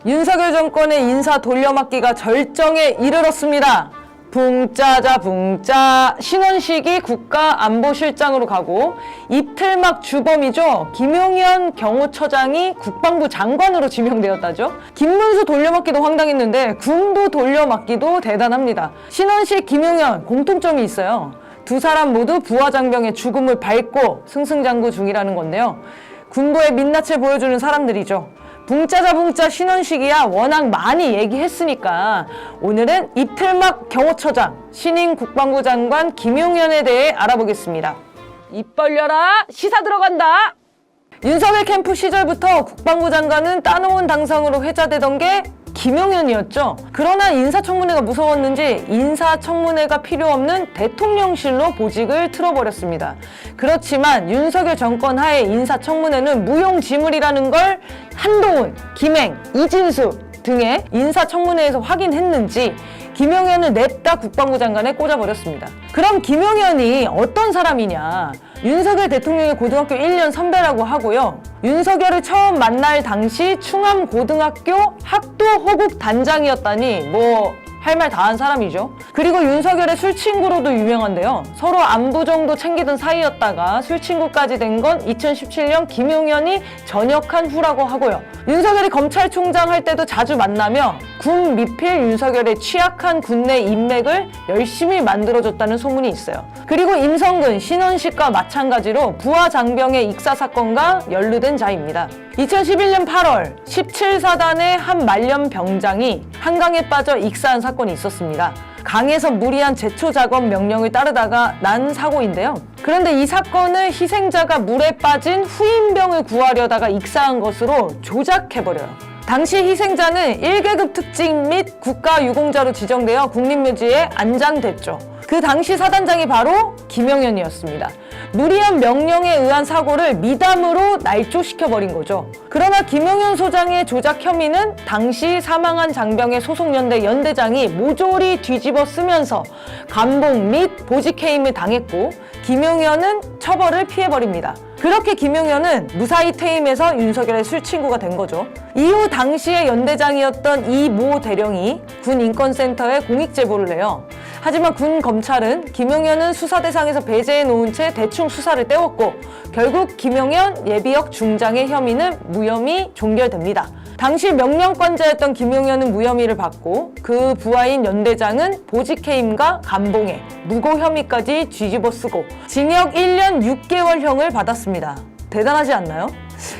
윤석열 정권의 인사 돌려막기가 절정에 이르렀습니다. 붕짜자 붕짜. 신원식이 국가안보실장으로 가고 이틀막 주범이죠. 김용현 경호처장이 국방부 장관으로 지명되었다죠. 김문수 돌려막기도 황당했는데 군도 돌려막기도 대단합니다. 신원식, 김용현 공통점이 있어요. 두 사람 모두 부하장병의 죽음을 밟고 승승장구 중이라는 건데요. 군부의 민낯을 보여주는 사람들이죠. 붕짜자 붕짜 신원식이야 워낙 많이 얘기했으니까 오늘은 이틀막 경호처장, 신임 국방부 장관 김용현에 대해 알아보겠습니다. 입 벌려라, 시사 들어간다. 윤석열 캠프 시절부터 국방부 장관은 따놓은 당상으로 회자되던 게 김용현이었죠. 그러나 인사청문회가 무서웠는지 인사청문회가 필요 없는 대통령실로 보직을 틀어버렸습니다. 그렇지만 윤석열 정권 하에 인사청문회는 무용지물이라는 걸 한동훈, 김행, 이진수 등의 인사청문회에서 확인했는지 김용현을 냅다 국방부 장관에 꽂아버렸습니다. 그럼 김용현이 어떤 사람이냐? 윤석열 대통령의 고등학교 1년 선배라고 하고요. 윤석열을 처음 만날 당시 충암고등학교 학도호국 단장이었다니 할 말 다 한 사람이죠. 그리고 윤석열의 술친구로도 유명한데요. 서로 안부 정도 챙기던 사이였다가 술친구까지 된 건 2017년 김용현이 전역한 후라고 하고요. 윤석열이 검찰총장 할 때도 자주 만나며 군 미필 윤석열의 취약한 군내 인맥을 열심히 만들어줬다는 소문이 있어요. 그리고 임성근, 신원식과 마찬가지로 부하 장병의 익사 사건과 연루된 자입니다. 2011년 8월 17사단의 한 말년 병장이 한강에 빠져 익사한 사건이 있었습니다. 강에서 무리한 제초 작업 명령을 따르다가 난 사고인데요. 그런데 이 사건을 희생자가 물에 빠진 후임병을 구하려다가 익사한 것으로 조작해버려요. 당시 희생자는 1계급 특직 및 국가유공자로 지정되어 국립묘지에 안장됐죠. 그 당시 사단장이 바로 김용현이었습니다. 무리한 명령에 의한 사고를 미담으로 날조시켜버린 거죠. 그러나 김용현 소장의 조작 혐의는 당시 사망한 장병의 소속연대 연대장이 모조리 뒤집어 쓰면서 감봉 및 보직해임을 당했고 김용현은 처벌을 피해버립니다. 그렇게 김용현은 무사히 퇴임해서 윤석열의 술친구가 된 거죠. 이후 당시의 연대장이었던 이 모 대령이 군인권센터에 공익제보를 해요. 하지만 군 검찰은 김용현은 수사 대상에서 배제해 놓은 채 대충 수사를 떼웠고 결국 김용현 예비역 중장의 혐의는 무혐의 종결됩니다. 당시 명령권자였던 김용현은 무혐의를 받고 그 부하인 연대장은 보직해임과 감봉에 무고 혐의까지 뒤집어 쓰고 징역 1년 6개월형을 받았습니다. 대단하지 않나요?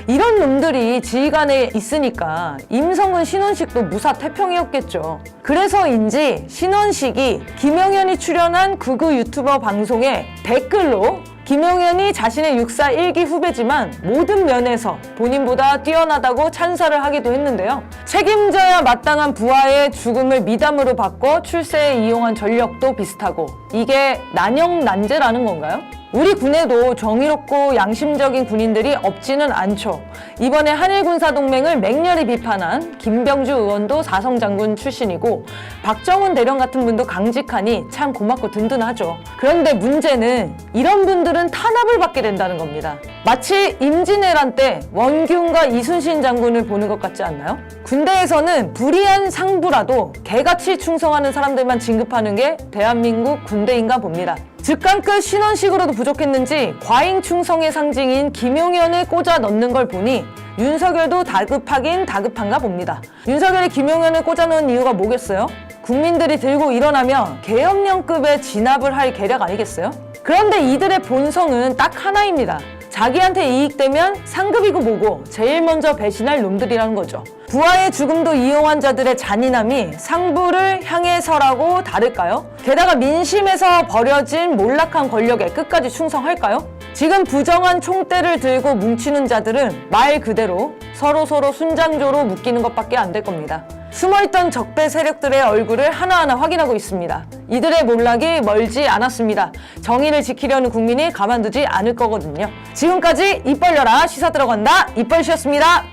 이런 놈들이 지휘관에 있으니까 임성근, 신원식도 무사태평이었겠죠. 그래서인지 신원식이 김용현이 출연한 극우 유튜버 방송에 댓글로 김용현이 자신의 육사 1기 후배지만 모든 면에서 본인보다 뛰어나다고 찬사를 하기도 했는데요. 책임져야 마땅한 부하의 죽음을 미담으로 바꿔 출세에 이용한 전력도 비슷하고 이게 난영난제라는 건가요? 우리 군에도 정의롭고 양심적인 군인들이 없지는 않죠. 이번에 한일군사동맹을 맹렬히 비판한 김병주 의원도 사성장군 출신이고 박정훈 대령 같은 분도 강직하니 참 고맙고 든든하죠. 그런데 문제는 이런 분들은 탄압을 받게 된다는 겁니다. 마치 임진왜란 때 원균과 이순신 장군을 보는 것 같지 않나요? 군대에서는 불의한 상부라도 개같이 충성하는 사람들만 진급하는 게 대한민국 군대인가 봅니다. 즉간끝 신원식으로도 부족했는지 과잉 충성의 상징인 김용현을 꽂아 넣는 걸 보니 윤석열도 다급하긴 다급한가 봅니다. 윤석열이 김용현을 꽂아 넣은 이유가 뭐겠어요? 국민들이 들고 일어나면 계엄령급의 진압을 할 계략 아니겠어요? 그런데 이들의 본성은 딱 하나입니다. 자기한테 이익되면 상급이고 뭐고 제일 먼저 배신할 놈들이라는 거죠. 부하의 죽음도 이용한 자들의 잔인함이 상부를 향해서라고 다를까요? 게다가 민심에서 버려진 몰락한 권력에 끝까지 충성할까요? 지금 부정한 총대를 들고 뭉치는 자들은 말 그대로 서로서로 순장조로 묶이는 것밖에 안 될 겁니다. 숨어있던 적배 세력들의 얼굴을 하나하나 확인하고 있습니다. 이들의 몰락이 멀지 않았습니다. 정의를 지키려는 국민이 가만두지 않을 거거든요. 지금까지 입 벌려라 시사 들어간다 입벌씨였습니다.